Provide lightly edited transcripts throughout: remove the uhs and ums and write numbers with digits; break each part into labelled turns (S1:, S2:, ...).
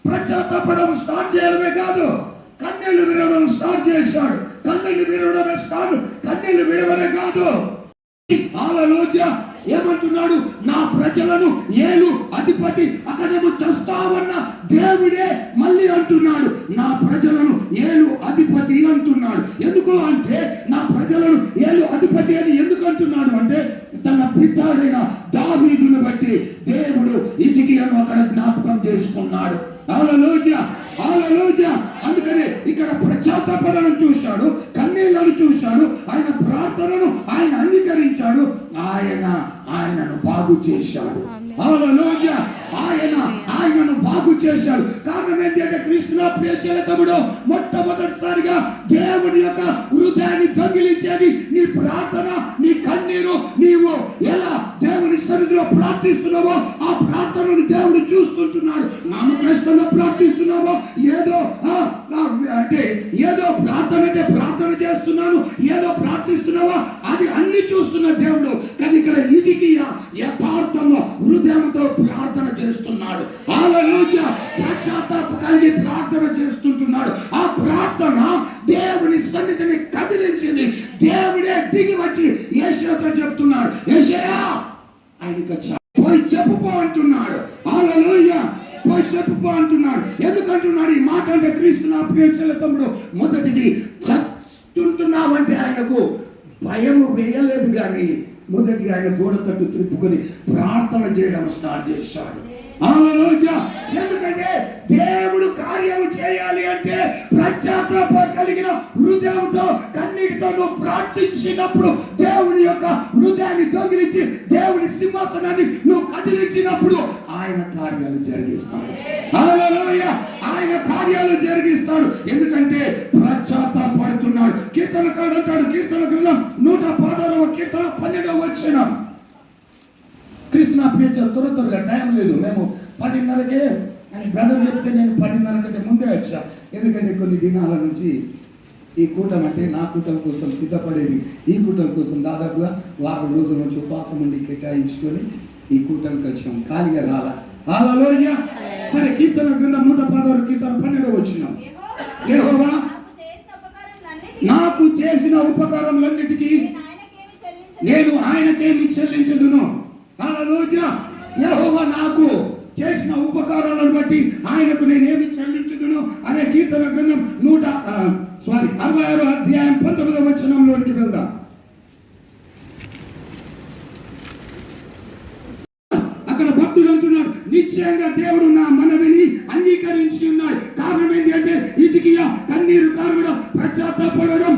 S1: పశ్చాత్తాపడడం start చేయడమే కాదు, కన్నీళ్లు విడవడం స్టార్ట్ చేశాడు. కన్నీళ్లు విడవడే కాదు, హల్లెలూయా. ఏమంటున్నాడు? నా ప్రజలను ఏలు అధిపతి, అక్కడేమో చస్తావన్న దేవుడే మళ్ళీ అంటున్నాడు నా ప్రజలను ఏలు అధిపతి అంటున్నాడు. ఎందుకు అంటే నా ప్రజలను ఏలు అధిపతి అని ఎందుకు అంటున్నాడు అంటే తన పితాడైన దావీదును బట్టి దేవుడు హిజ్కియాను అక్కడ జ్ఞాపకం చేసుకున్నాడు. హల్లెలూయా, హల్లెలూయా. అందుకనే ఇక్కడ పశ్చాత్తాపడను చూశాడు, కన్నీళ్లను చూశాడు, ఆయన ప్రార్థనను ఆయన అంగీకరించాడు, ఆయనను బాగు చేశాడు. హల్లెలూయా, ఆయనను బాగు చేశాడు. కారణం ఏంటంటే క్రీస్తునా ప్రియ తమ్ముడు, మొట్టమొదటిసారిగా దేవుడి యొక్క హృదయాన్ని దొంగిలించేది నీ ప్రార్థన, నీ కన్నీరు. నీవు ఎలా దేవుని సన్నిధిలో ప్రార్థిస్తున్నావో ఆ ప్రార్థనను దేవుడు చూస్తుంటున్నాడు. నామకృష్ణలో ప్రార్థిస్తున్నావో ఏదో అంటే ఏదో ప్రార్థన అంటే ప్రార్థన చేస్తున్నాను, ఏదో ప్రార్థిస్తున్నావా అది అన్ని చూస్తున్న దేవుడు. కానీ ఇక్కడ హిజ్కియా యథార్థంలో హృదయంతో ప్రార్థన చేస్తున్నాడు. హల్లెలూయా, పశ్చాత్తాప కలిగి ప్రార్థన చేస్తుంటున్నాడు. ఆ ప్రార్థన దేవుని సన్నిధిని కదిలించింది. దేవుడే దిగి వచ్చి యేషయాతో చెప్తున్నాడు, యేషయా ఆయనకి పోయి చెప్పుకో అంటున్నాడు. హల్లెలూయా, పోయి చెప్పుకో అంటున్నాడు. ఎందుకంటున్నాడు ఈ మాట అంటే క్రీస్తు నా ప్రియ తమ్ముడు, మొదటిది చస్తుంటున్నావంటే ఆయనకు భయం వేయలేదు, కానీ మొదటిగా ఆయన గోడ తట్టు త్రిప్పుకొని ప్రార్థన చేయడం స్టార్ట్ చేశాడు. హల్లెలూయా. ఎందుకంటే దేవుడు కార్యం చేయాలి అంటే పశ్చాత్తాప కలిగిన హృదయంతో కన్నీటితో నువ్వు ప్రార్థించినప్పుడు, దేవుని యొక్క హృదయాన్ని దొంగిలించి దేవుని సింహాసనాన్ని నువ్వు కదిలించినప్పుడు ఆయన కార్యాలు జరిగిస్తాడు. హల్లెలూయా, ఆయన కార్యాలు జరిగిస్తాడు. ఎందుకంటే పశ్చాత్తాపడుతున్నాడు. కీర్తనకారుడు అంటాడు, కీర్తన గ్రంథం 116వ కీర్తన 12వ వచనం. కృష్ణ ప్రియ త్వరగా టైం లేదు, మేము 10:30కే అని బ్రదర్ చెప్తే నేను 10:30 కంటే ముందే వచ్చా. ఎందుకంటే కొన్ని దినాల నుంచి ఈ కూటమి అంటే నా కూటమి కోసం సిద్ధపడేది, ఈ కూటమి కోసం దాదాపుగా వారం రోజుల నుంచి ఉపవాసం ఉండి కేటాయించుకొని ఈ కూటమికి వచ్చాం, ఖాళీగా రాలా. హల్లెలూయా. సరే, కీర్తన గ్రంథం 116 కీర్తన 12వ వచనం. యెహోవా నాకు చేసిన ఉపకారములన్నిటికీ నేను ఆయనకేమి చెల్లించుదును. హల్లెలూయా. యెహోవా నాకు చేసిన ఉపకారాలను బట్టి ఆయనకు నేనేమి చెల్లించుదును అనే కీర్తన గ్రంథం 66వ అధ్యాయం 19వ వచనంలోనికి వెళ్దాం. అక్కడ భక్తులు అంటున్నారు, నిశ్చయంగా దేవుడు నా మనవిని అంగీకరించి ఉన్నాడు. కారణం ఏంటి అంటే హిజ్కియా కన్నీరు కార్చడం, పశ్చాత్తాపడడం,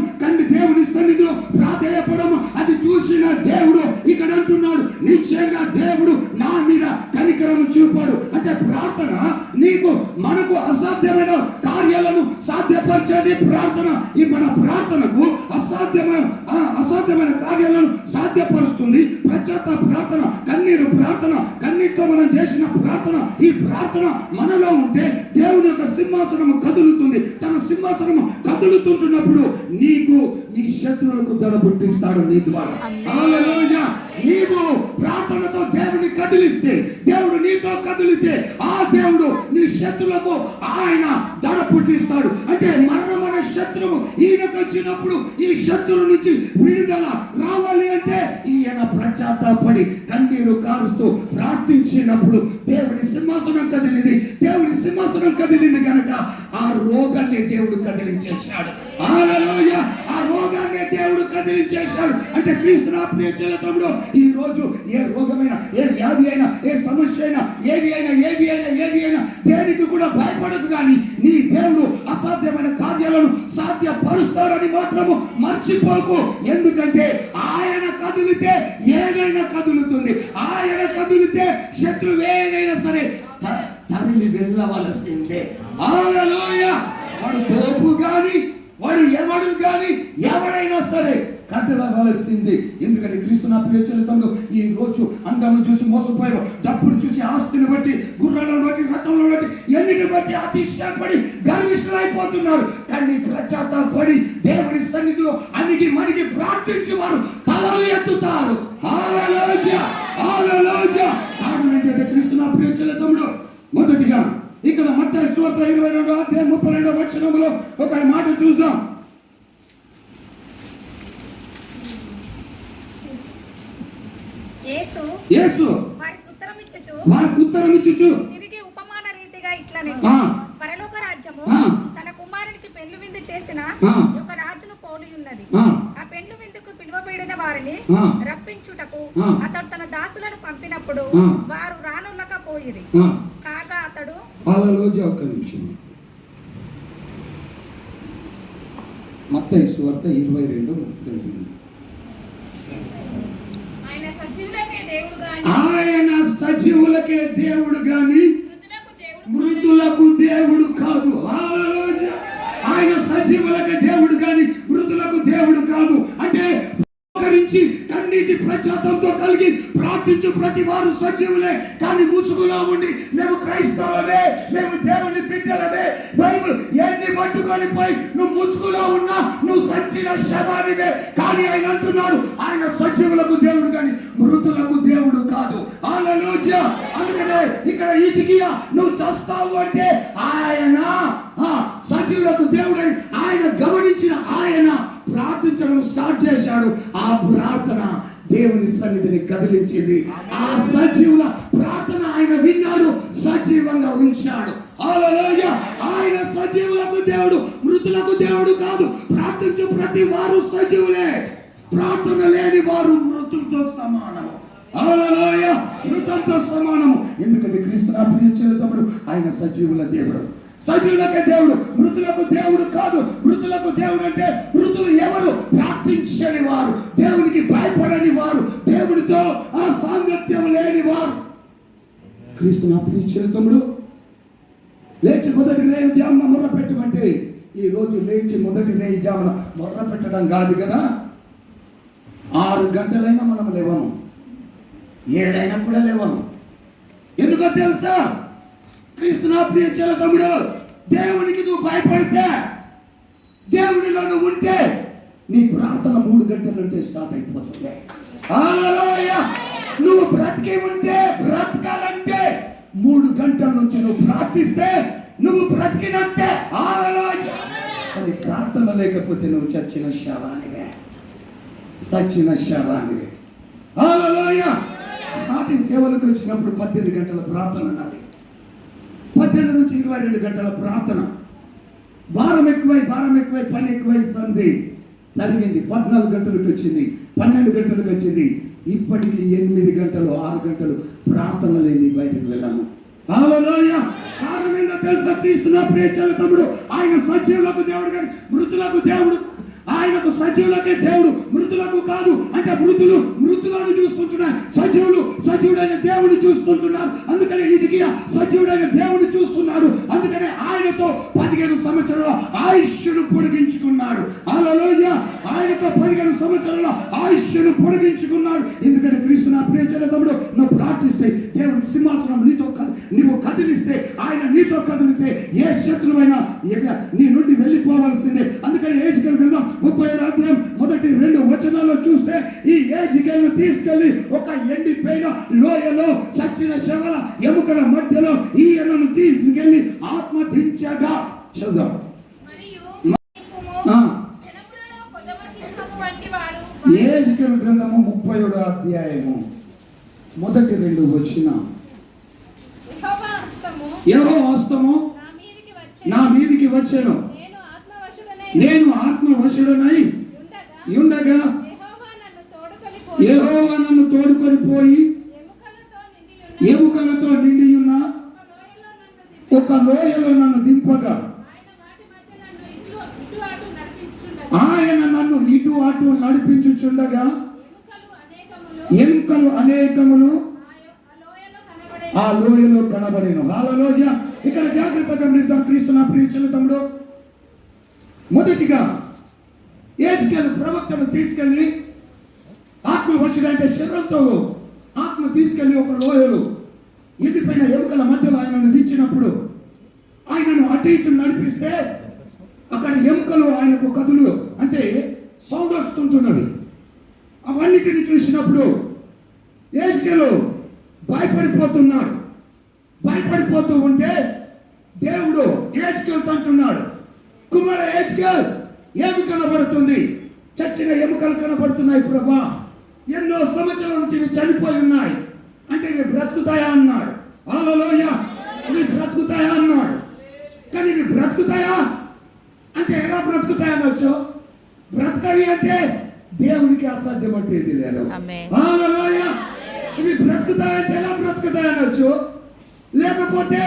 S1: దేవుని సన్నిధిలో ప్రాధేయపడడం అది చూసిన దేవుడు ఇక్కడ అంటున్నాడు, నిశ్చయంగా దేవుడు నా మీద కనికరము చూపాడు. అంటే ప్రార్థన మనకు అసాధ్యమైన కార్యాలను సాధ్యపరిచేది ప్రార్థన. ఈ మన ప్రార్థనకు అసాధ్యమైన కార్యాలను సాధ్యపరుస్తుంది పశ్చాత్తాప ప్రార్థన, కన్నీరు ప్రార్థన. కన్నీటితో మనం చేసిన ప్రార్థన, ఈ ప్రార్థన మనలో ఉంటే దేవుని యొక్క సింహాసనము కదులుతుంది. తన సింహాసనము కదులుతుంటున్నప్పుడు నీ శత్రువులకు దడ పుట్టిస్తాడు నీ ద్వారా. హల్లెలూయా. నీవు ప్రార్థనతో దేవుని కదిలిస్తే, దేవుడు నీతో కదిలితే ఆ దేవుడు నీ శత్రువులకు ఆయన దడ పుట్టిస్తాడు. అంటే మరణమైన శత్రువు ఈయనకు వచ్చినప్పుడు ఈ శత్రువు నుంచి విడుదల రావాలి అంటే ఈయన పశ్చాత్తాపడి కన్నీరు కారుస్తూ ప్రార్థించినప్పుడు దేవుని సింహాసనం కదిలింది. దేవుని సింహాసనం కదిలింది కనుక ఆ రోగాన్ని దేవుడు కదిలించేశాడు. హల్లెలూయా. ఆ రోగాన్ని దేవుడు కదిలించేశాడు. అంటే క్రీస్తు నా ప్రియ తమ్ముడు, ఈ రోజు ఏ రోగమైనా, ఏ వ్యాధి అయినా, ఏ సమస్య అయినా, ఏది అయినా దేనికి కూడా భయపడదు. కానీ నీ దేవుడు అసాధ్యమైన కార్యాలను సాధ్యపరుస్తాడని మాత్రము మర్చిపోకు. ఎందుకంటే ఆయన కదిలితే ఏదైనా కదులుతుంది. ఆయన కదిలితే శత్రువు ఏదైనా సరే తరిమి వెళ్ళవలసిందే. హల్లెలూయా. వాడు తోపు గాని, వాడు ఎవడు గాని, ఎవడైనా సరే కదలవలసింది. ఎందుకంటే క్రీస్తు నా ప్రియ తమ్ముడు, ఈ రోజు అందరిని చూసి మోసపోయారు, డబ్బును చూసి, ఆస్తిని బట్టి, గుర్రాలను బట్టి, రథంలో బట్టి, ఎన్నిటిని బట్టి అతిశయపడి గర్విష్ఠులైపోతున్నారు. కానీ పశ్చాత్తాపడి దేవుని సన్నిధిలో అణిగి మణిగి ప్రార్థించి వారు తలలు ఎత్తుతారు. హల్లెలూయా, హల్లెలూయా. కారణం ఏంటంటే క్రీస్తు నా ప్రియ తమ్ముడు, మొదటిగా ఇక్కడ మత్తయి సువార్త 22వ అధ్యాయం 32వ వచనంలో ఒక మాట చూద్దాం. యేసు వారికి ఉత్తరం ఇచ్చుచు
S2: తిరిగి ఉపమాన రీతిగా ఇట్లనే పరలోక రాజ్యము తన కుమారునికి పెళ్లి విందు చేసిన ఒక రాజును పోలి ఉన్నది. ఆ పెళ్లి విందుకు పిలువబడిన వారిని రప్పించుటకు అతడు తన దాసులను పంపినప్పుడు వారు రానుల్లకపోయిరి. కాగా అతడు
S1: మత్తయి సువార్త 22:32 ఆయన సజీవులకే దేవుడు గాని మృతులకు దేవుడు కాదు. ఆయన సజీవులకే దేవుడు గాని మృతులకు దేవుడు కాదు. అంటే గురించి కన్నీటి ప్రచాతంతో కలిగి ప్రార్థించు ప్రతి వారు సజీవులే, కానీ ముసుగులో ఉండి మేము క్రైస్తవులమే, మేము దేవుని బిడ్డలమే, బైబిల్ ఎన్ని పట్టుకొని పోయి నువ్వు ముసుగులో ఉన్నా నువ్వు సచ్చిన శవానివే. కానీ ఆయన అంటున్నాడు ఆయన సజీవులకు దేవుడు కానీ మృతులకు దేవుడు కాదు. హల్లెలూయా. అందుకనే ఇక్కడ హిజ్కియా నువ్వు చస్తావు అంటే ఆయన సజీవులకు దేవుడు అని ఆయన గమనించిన ఆయన ప్రార్థించడం స్టార్ట్ చేశాడు. ఆ ప్రార్థన దేవుని సన్నిధిని కదిలించింది. ఆ సజీవుల ప్రార్థన ఆయన విన్నాడు, సజీవంగా ఉంచాడు. హల్లెలూయా. ఆయన సజీవులకు దేవుడు మృతులకు దేవుడు కాదు. ప్రార్థించు ప్రతి వారు సజీవులే, ప్రార్థన లేని వారు మృతులతో సమానము. హల్లెలూయా. మృతంతో సమానము. ఎందుకంటే క్రీస్తు నా ప్రియ తమ్ముడు ఆయన సజీవుల దేవుడు, సజీవులకే దేవుడు, మృతులకు దేవుడు కాదు. మృతులకు దేవుడు అంటే మృతులు ఎవరు? ప్రార్థించని వారు, దేవునికి భయపడని వారు, దేవుడితో ఆ సాంగత్యం లేని వారు. క్రీస్తు నా ప్రియ తమ్ముడు లేచి మొదటి రేయి జామున మొర్ర పెట్టమంటే ఈ రోజు లేచి మొదటి రేయి జామున మొర్ర పెట్టడం కాదు కదా. 6 గంటలైనా మనం లేవను, 7 అయినా కూడా లేవను. ఎందుకో తెలుసా? క్రీస్తు నా ప్రియ తమ్ముడు దేవునికి నువ్వు భయపడితే, దేవునిలో నువ్వు ఉంటే నీ ప్రార్థన 3 గంటల నుండి స్టార్ట్ అయిపోతుంది. హల్లెలూయా. నువ్వు బ్రతికి ఉంటే, బ్రతకాలంటే 3 గంటల నుంచి నువ్వు ప్రార్థిస్తే నువ్వు బ్రతికినంటే. హల్లెలూయా. కానీ ప్రార్థన లేకపోతే నువ్వు చచ్చిన శవానివే, సచ్చిన శవానివే. హల్లెలూయా. స్టార్టింగ్ సేవలకు వచ్చినప్పుడు 18 గంటల ప్రార్థన నాది, 18 నుంచి 22 గంటల ప్రార్థన. భారం ఎక్కువై పని ఎక్కువై సంధి జరిగింది. 14 గంటలకు వచ్చింది, 12 గంటలకు వచ్చింది. ఇప్పటికి 8 గంటలు 6 గంటలు ప్రార్థన లేని బయటకు వెళ్ళాము. హల్లెలూయా. కారణం ఏంటో తెలుసా? క్రీస్తు నా ప్రియ తమ్ముడు ఆయన సజీవులకు దేవుడు కానీ మృతులకు దేవుడు. ఆయనకు సజీవులకే దేవుడు, మృతులకు కాదు. అంటే మృతులను చూస్తుంటున్నారు, సజీవుడైన దేవుని చూస్తుంటున్నారు. అందుకనే హిజ్కియా సజీవుడైన దేవుని చూస్తున్నాడు. అందుకనే ఆయనతో 15 సంవత్సరాల ఆయుష్ను పొడిగించుకున్నాడు. హల్లెలూయా. ఆయనతో 15 సంవత్సరాల ఆయుష్ను పొడిగించుకున్నాడు. ఎందుకంటే క్రీస్తు నా ప్రియ తమ్ముడు నువ్వు ప్రార్థిస్తే దేవుని సింహాసనం నీవు కదిలిస్తే, ఆయన నీతో కదిలితే ఏ శత్రువైనా నీ నుండి వెళ్ళిపోవాల్సిందే. అందుకని హెజ్కేలు గ్రంథం 37వ అధ్యాయం మొదటి 2 వచనాల్లో చూస్తే ఈ హెజ్కేలును తీసుకెళ్లి ఒక ఎండిపోయిన లోయలో సచ్చిన శవల ఎముకల మధ్యలో ఈయనను తీసుకెళ్లి ఆత్మహత్యగా చదువు. హెజ్కేలు గ్రంథము 37వ అధ్యాయము మొదటి 2 వచనం. యెహోవా హస్తము నా మీదికి వచ్చెను, నేను ఆత్మవశుడనై ఉండగా యెహోవా నన్ను తోడుకొని పోయి ఎముకలతో నిండి ఉన్న ఒక లోయలో నన్ను దింపగా ఆయన నన్ను ఇటు అటు నడిపించుచుండగా ఎముకలు అనేకములు ఆ లోయలో కనబడేను. హల్లెలూయా. ఇక్కడ జాగ్రత్తగా గమనిద్దాం. క్రీస్తు నా ప్రియ తమ్ముడు మొదటిగా హెజ్కేలు ప్రవక్తను తీసుకెళ్లి ఆత్మవశుడు అంటే శరీరంతో ఆత్మ తీసుకెళ్లి ఒక లోయలో ఎండిపోయిన ఎముకల మధ్యలో ఆయనను దించినప్పుడు ఆయనను అటు ఇటు నడిపిస్తే అక్కడ ఎముకలు ఆయనకు కదులు అంటే సౌండ్ వస్తుంటున్నది. అవన్నిటిని చూసినప్పుడు హెజ్కేలు భయపడిపోతున్నాడు. భయపడిపోతూ ఉంటే దేవుడు హెచ్కేల్ అంటున్నాడు, కుమార హెచ్కేల్ ఏమి కనబడుతుంది? చచ్చిన ఎముకలు కనబడుతున్నాయి ప్రభా, ఎన్నో సంవత్సరాల నుంచి ఇవి చనిపోయి ఉన్నాయి, అంటే ఇవి బ్రతుకుతాయా అన్నాడు. హల్లెలూయా, ఇవి బ్రతుకుతాయా అన్నాడు. కానీ ఇవి బ్రతుకుతాయా అంటే ఎలా బ్రతుకుతాయి అనొచ్చు? బ్రతకవి అంటే దేవునికి అసాధ్యం అంటే ఇది లేదు. హల్లెలూయా, ఇవి బ్రతుకుతాయంటే ఎలా బ్రతుకుతాయి అనొచ్చు? లేకపోతే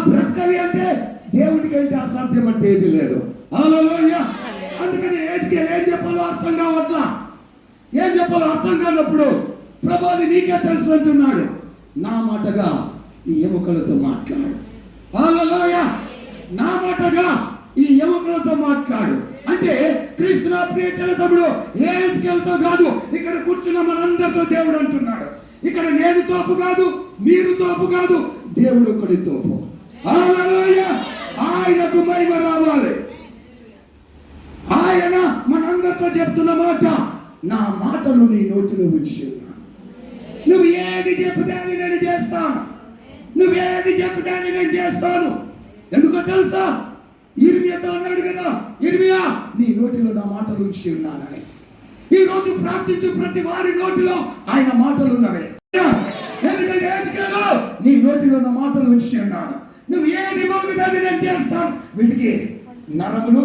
S1: బ్రతకవి అంటే దేవునికి అంటే అసాధ్యం అంటే ఇది లేదు. హల్లెలూయా, అందుకని హెచ్కేల్ ఏం చెప్పాలో అర్థం కావట్లా. ఏం చెప్పాలో అర్థం కానప్పుడు ప్రభాది నీకే తెలుసు అంటున్నాడు, నా మాటగా ఈ ఎముకలతో మాట్లాడు. హల్లెలూయా, నా మాటగా ఈ ఎముకలతో మాట్లాడు అంటే క్రీస్తు నా ప్రియ తమ్ముడు ఏ హెచ్కేల్తో కాదు, ఇక్కడ కూర్చున్న మనందరితో దేవుడు అంటున్నాడు. ఇక్కడ నేను తోపు కాదు, మీరు తోపు కాదు, దేవుడు ఒక్కడి తోపు. హల్లెలూయా, ఆయనకు మహిమ రావాలి. ఆయన మనందరితో చెప్తున్న మాట, నా మాటలు నీ నోటిలో ఉంచి ఉన్నాను. నువ్వు ఏది చెప్తే అది నేను చేస్తాను, నువ్వేది చెప్తే అది నేను చేస్తాను. ఎందుకో తెలుసా? ఇర్మియాతో అన్నాడు కదా, ఇర్మియా నీ నోటిలో నా మాటలు ఉంచి ఉన్నానని. ఈ రోజు ప్రార్థించు ప్రతి వారి నోటిలో ఆయన మాటలు ఉన్నవే. ఎందుకంటే నీ నోటిలో నా మాటలు ఉంచి ఉన్నాను, నువ్వు ఏది మొదలుగా నేను చేస్తాను. వీటికి నరములు,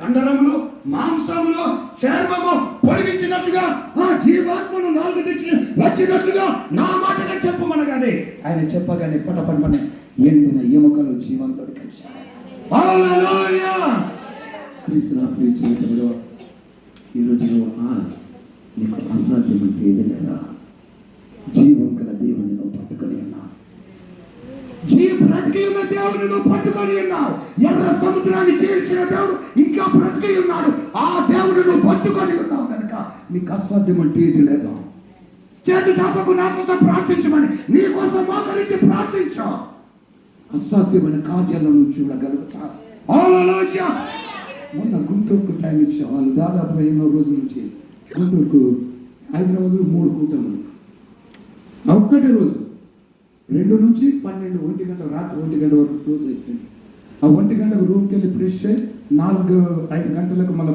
S1: కండరములు, మాంసములు, చర్మము పొడిగించినట్లుగా ఆ జీవాత్మను నాలుగు తెచ్చి వచ్చినట్లుగా నా మాటగా చెప్పమనగానే ఆయన చెప్పగానే పటపటనే ఎండిన ఎముకలు జీవంలోకి వచ్చాయి. హల్లెలూయా, క్రీస్తు నా ప్రియ జీవితంలో ఈరోజు నీకు అసాధ్యం అంటే ఏది లేదా? జీవం గల దేవుని నువ్వు పట్టుకొని ఉన్నావు, బ్రతికి ఉన్న దేవుని నువ్వు పట్టుకొని ఉన్నావు. ఎర్ర సముద్రాన్ని చీల్చిన దేవుడు ఇంకా బ్రతికి ఉన్నాడు, ఆ దేవుడు నువ్వు పట్టుకొని ఉన్నావు కనుక నీకు అసాధ్యం అంటే ఏది లేదు. చేతి చాపకు నా కోసం ప్రార్థించమని నీ కోసం మోకరించి ప్రార్థించు, అసాధ్యమైన కార్యాలను నువ్వు చూడగలుగుతావు. హల్లెలూయా, మొన్న గుంటూరుకు టైం ఇచ్చా వాళ్ళు, దాదాపు ఎన్నో రోజుల నుంచి గుంటూరుకు, హైదరాబాద్లో 3 కూటములు ఒక్కటే రోజు 2 నుంచి 12, 1 గంట, రాత్రి 1 గంట వరకు క్లోజ్ అయిపోయింది. ఆ 1 గంటకు రూమ్కి వెళ్ళి ఫ్రెష్ అయ్యి 4-5 గంటలకు మళ్ళీ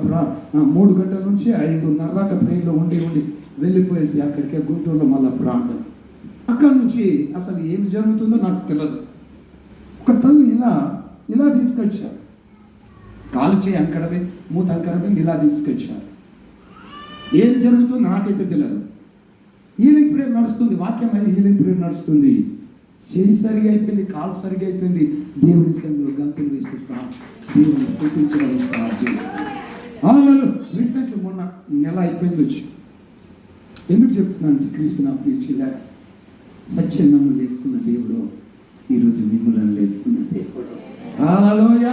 S1: 3 గంటల నుంచి 5:30 దాకా ట్రైన్లో ఉండి వెళ్ళిపోయేసి అక్కడికే గుంటూరులో మళ్ళీ ప్రార్థన. అక్కడి నుంచి అసలు ఏమి జరుగుతుందో నాకు తెలియదు. ఒక తల్లి ఇలా తీసుకొచ్చారు, కాలు చేయి అంకడమే, మూత అంకడమే, ఇలా తీసుకొచ్చారు. ఏం జరుగుతుందో నాకైతే తెలియదు. హీలింగ్ ప్రేయర్ నడుస్తుంది, వాక్యం అయితే హీలింగ్ ప్రేయర్ నడుస్తుంది. చేయి సరిగా అయిపోయింది, కాలు సరిగా అయిపోయింది, దేవుని సన్నిధిలో గంతులు వేసుకొస్తాం, దేవుని స్తుతించడం స్టార్ట్ చేస్తాం. రీసెంట్లీ మొన్న నెల అయిపోయింది వచ్చి. ఎందుకు చెప్తున్నాను? క్రీస్తు నా ప్రియుల సత్యం నన్ను లేపుకున్న దేవుడు ఈరోజు మిమ్మల్ని లేపుకున్న దేవుడు. హల్లెలూయా,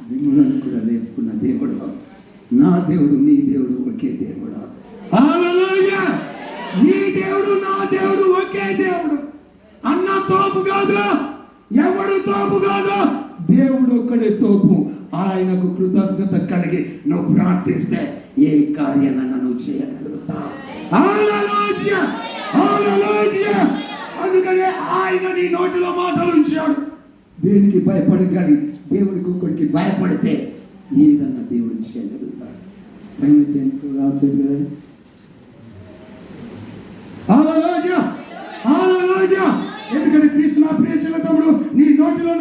S1: మిమ్మల్ని కూడా లేపుకున్న దేవుడు. నా దేవుడు నీ దేవుడు ఒకే దేవుడు. హల్లెలూయా, నీ దేవుడు నా దేవుడు ఒకే దేవుడు. అన్న తోపు కాదు, ఎవడు తోపు కాదు, దేవుడు ఒక్కడే తోపు. ఆయనకు కృతజ్ఞత కలిగి నువ్వు ప్రార్థిస్తే ఏ కార్యాన్ని నువ్వు చేయగలుగుతావు. హల్లెలూయా, హల్లెలూయా. అందుకనే ఆయన నీ నోటిలో మాటలు ఉంచాడు. దేనికి భయపడి కానీ దేవుడికి ఒక్కడికి భయపడితే ఏదన్నా దేవుడు చేయగలుగుతాడు. ప్రేమైతే రావట్లేదు కదా. హల్లెలూయా, హల్లెలూయా. ఎందుకంటే క్రీస్తు నా ప్రియ తమ్ముడు నీ నోటిలో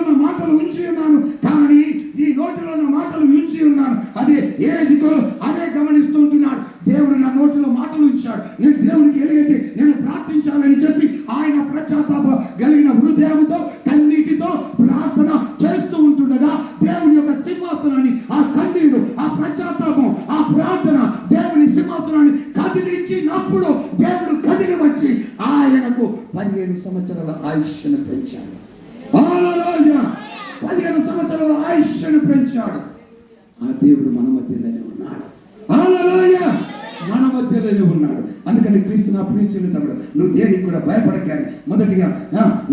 S1: నా మాటలు ఉంచి ఉన్నాను, కానీ నీ నోటిలో నా మాటలు ఉంచి ఉన్నాను. అదే ఏదితో అదే గమనిస్తూ ఉంటున్నాడు. దేవుడు నా నోటిలో మాటలు ఉంచాడు, నేను దేవునికి ఎలుగెత్తి నేను ప్రార్థించాలని చెప్పి ఆయన పశ్చాత్తాప కలిగిన హృదయంతో కన్నీటితో ప్రార్థన చేస్తూ ఉంటుండగా దేవుని యొక్క సింహాసనాన్ని, ఆ కన్నీరు, ఆ పశ్చాత్తాపం, ఆ ప్రార్థన దేవుని సింహాసనాన్ని కదిలించినప్పుడు దేవుడు కదిలి వచ్చి ఆయనకు 15 సంవత్సరాల ఆయుష్ను పెంచాడు. హల్లెలూయా, 15 సంవత్సరాల ఆయుష్ను పెంచాడు. ఆ దేవుడు మన మధ్యలోనే ఉన్నాడు. హల్లెలూయా, మన మధ్యలోనే ఉన్నాడు. అందుకని క్రీస్తు నా ప్రియ తమ్ముడు నువ్వు దేనికి కూడా భయపడగానే మొదటిగా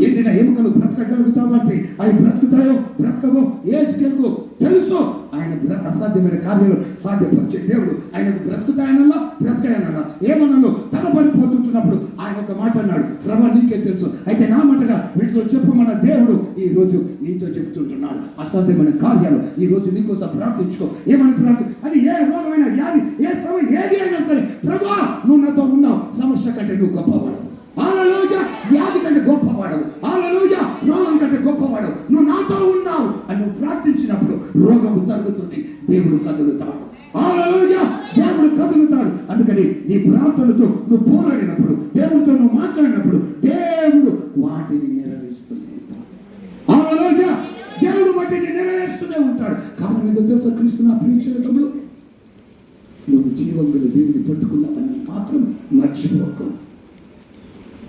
S1: ఎండిన ఎముకలు బ్రతకగలుగుతావు అంటే అవి బ్రతుకుతాయో బ్రతకవో హెచ్కేల్కు తెలుసు. ఆయన అసాధ్యమైన కార్యాలు సాధ్యపరిచే దేవుడు. ఆయనకు బ్రతుకుతాయనల్లా బ్రతకాయనల్లా ఏమన్నా తడబడిపోతుంటున్నప్పుడు ఆయన ఒక మాట అన్నాడు, ప్రభా నీకే తెలుసు, అయితే నా మాటగా వీటిలో చెప్పమన్న దేవుడు ఈ రోజు నీతో చెబుతుంటున్నాడు. అసాధ్యమైన కార్యాలు ఈ రోజు నీకోసం ప్రార్థించుకో. ఏమని ప్రార్థన? అది ఏ రోగమైన వ్యాధి, ఏ సమయం ఏది అయినా సరే, ప్రభువా నువ్వు నాతో ఉన్నావు, సమస్య కంటే నువ్వు గొప్పవాడు. హల్లెలూయా. వ్యాధి కంటే గొప్పవాడు. హల్లెలూయా. రోగం కంటే గొప్పవాడు. నువ్వు నాతో ఉన్నావు అని నువ్వు ప్రార్థించినప్పుడు రోగము తగ్గుతుంది, దేవుడు కదులుతాడు. హల్లెలూయా. దేవుడు కదులుతాడు. అందుకని నీ ప్రార్థనలతో నువ్వు పోరాడినప్పుడు, దేవుడితో నువ్వు మాట్లాడినప్పుడు దేవుడు వాటిని నెరవేరుస్తూనే ఉంటాడు. హల్లెలూయా. దేవుడు వాటిని నెరవేరుస్తూనే ఉంటాడు. కారణం ఏంటో తెలుసా? క్రీస్తు నా ప్రియచరితములు, నువ్వు జీవం గల దేవుని పట్టుకున్నావని మాత్రం మర్చిపోకు.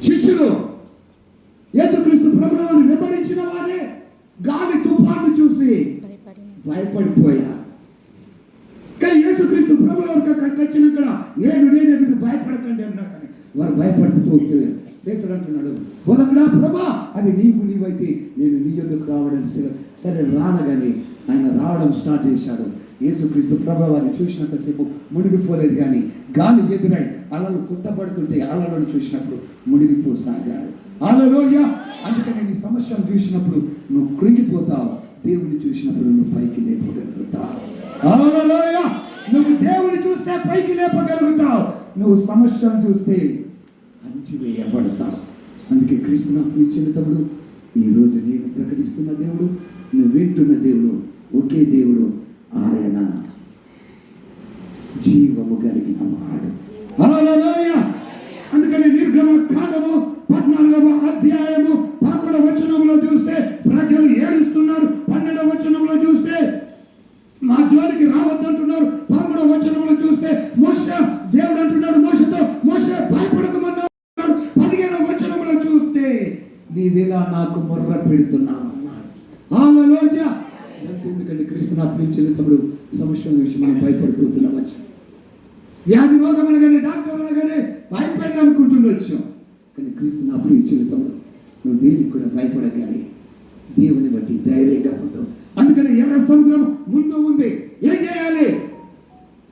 S1: శిష్యులు యేసుక్రీస్తు ప్రభువును వెంబడించిన వారే గాలి తుఫాను చూసి భయపడిపోయారు. కానీ యేసుక్రీస్తు ప్రభువు వచ్చినక్కడ నేనే మీరు భయపడకండి అన్నాడు. కానీ వారు భయపడుతూ పేతురు అంటున్నాడు, బోధకుడా ప్రభా అది నీవైతే నేను నీ యొద్దకు రావడం సరే రానగానే ఆయన రావడం స్టార్ట్ చేశాడు. యేసుక్రీస్తు ప్రభువు వారిని చూసినంతసేపు మునిగిపోలేదు, కానీ గాలి ఎదురై అలలు కుట్టబడుతుంటే అలలను చూసినప్పుడు మునిగిపోసాగాడు. హల్లెలూయా. అందుకని నీ సమస్యను చూసినప్పుడు నువ్వు కృంగిపోతావు, దేవుని చూసినప్పుడు నువ్వు పైకి లేపగలుగుతావు. హల్లెలూయా. నువ్వు దేవుని చూస్తే పైకి లేపగలుగుతావు, నువ్వు సమస్యను చూస్తే అణిచివేయబడతావు. అందుకే క్రీస్తు నాకు ఇచ్చినప్పుడు ఈరోజు నేను ప్రకటిస్తున్న దేవుడు, నువ్వు వింటున్న దేవుడు ఒకే దేవుడు, ఆయన జీవము కలిగిన వాడు. హల్లెలూయా. అందుకని నిర్గమకాండము 14వ అధ్యాయము 11వ వచనంలో చూస్తే ప్రజలు ఏడుస్తున్నారు. 12వ వచనంలో చూస్తే మా జోలికి రావద్దంటున్నారు. 13వ వచనంలో చూస్తే మోషే దేవుడు అంటున్నాడు మోషేతో, మోషే భయపడకమన్నాడు. 15వ వచనంలో చూస్తే నీవేలా నాకు మొర్ర పెడుతున్నావు అన్నాడు. హల్లెలూయా. ఎందుకంటే క్రీస్తు నా ప్రియచరితముడు సమస్యల విషయం మనం భయపడిపోతున్నాం. వ్యాధి రోగం అనగానే డాక్టర్ అనగానే భయపడింది అనుకుంటుండొచ్చు, కానీ క్రీస్తు నా ప్రియచరితముడు నువ్వు దేనికి కూడా భయపడగానే దేవుని బట్టి ధైర్యంగా ఉంటావు. అందుకని ఎర్ర సముద్రం ముందు ఉంది, ఏం చేయాలి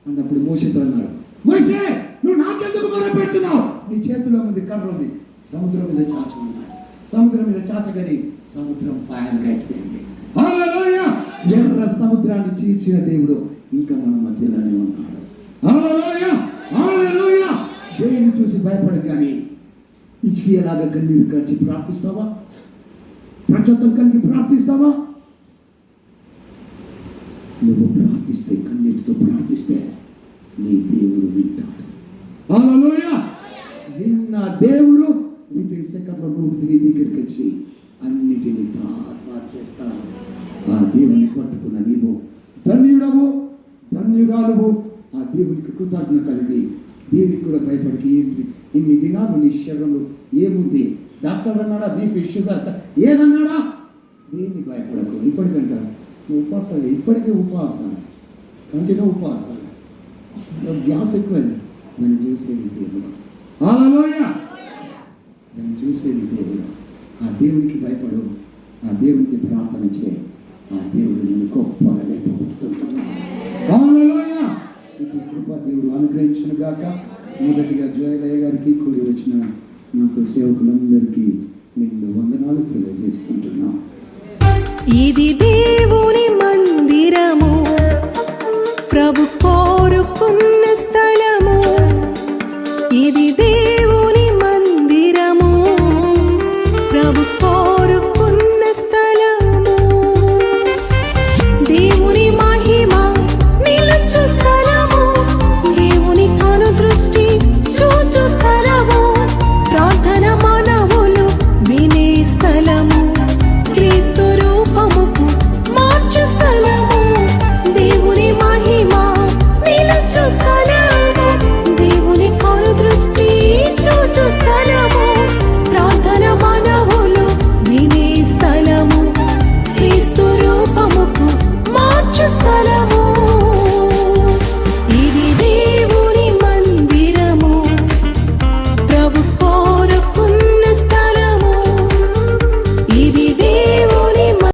S1: అన్నప్పుడు మోషేతో అన్నాడు, మోషే నువ్వు నాకెందుకు మొరపెడుతున్నావు? నీ చేతిలో ఉంది కర్ర ఉంది, సముద్రం మీద చాచమన్నాడు. సముద్రం మీద చాచగానే సముద్రం పాయలుగా అయిపోయింది. హల్లెలూయా. ఎర్ర సముద్రాన్ని చీల్చిన దేవుడు ఇంకా మన మధ్యలోనే ఉన్నాడు. హల్లెలూయా. హల్లెలూయా. దేవుని చూసి భయపడగానే ఇచ్చికేలాగా కన్నీరు కార్చి ప్రార్థిస్తావా? ప్రచోదం కలిగి ప్రార్థిస్తావా? నువ్వు ప్రార్థిస్తే, కన్నీటితో ప్రార్థిస్తే నీ దేవుడు వింటాడు. హల్లెలూయా. నిన్న దేవుడు నీ సెకండ్లో నువ్వు నీ దగ్గరికి వచ్చి అన్నిటినీ చేస్తాను. ఆ దేవుని పట్టుకున్న నీవు ధన్యుడవు, ధన్యురాలువు. ఆ దేవునికి కృతజ్ఞత కలిగి దేవునికి కూడా భయపడికి ఇన్ని దినాలు నీ శరీరంలో ఏముంది? డాక్టర్ అన్నాడా, బీపీ షుగర్ ఏదన్నాడా? దేన్ని భయపడకు. ఇప్పటికంటా ఉపవాసాలు, ఇప్పటికే ఉపవాసాలు, కంటిన్యూ ఉపవాసాలు. గ్యాస్ ఎక్కువైంది. నన్ను చూసేది దేవుడు. హల్లెలూయా. నన్ను చూసేది దేవుడు. ఆ దేవునికి భయపడు, ఆ దేవునికి ప్రార్థన చేయి, ఆ దేవుడు నిన్ను గొప్పగా లేపబోతున్నాడు. హల్లెలూయా. ఇటు కృప దేవుడు అనుగ్రహించిన గాక. మొదటిగా జయలయ్య గారికి, కూడి వచ్చిన నాకు సేవకులందరికీ నిన్ను వందనాలు తెలియజేస్తుంటున్నా.
S3: ఇది దేవుని మందిరము, ప్రభు కోరుకున్న స్థలము.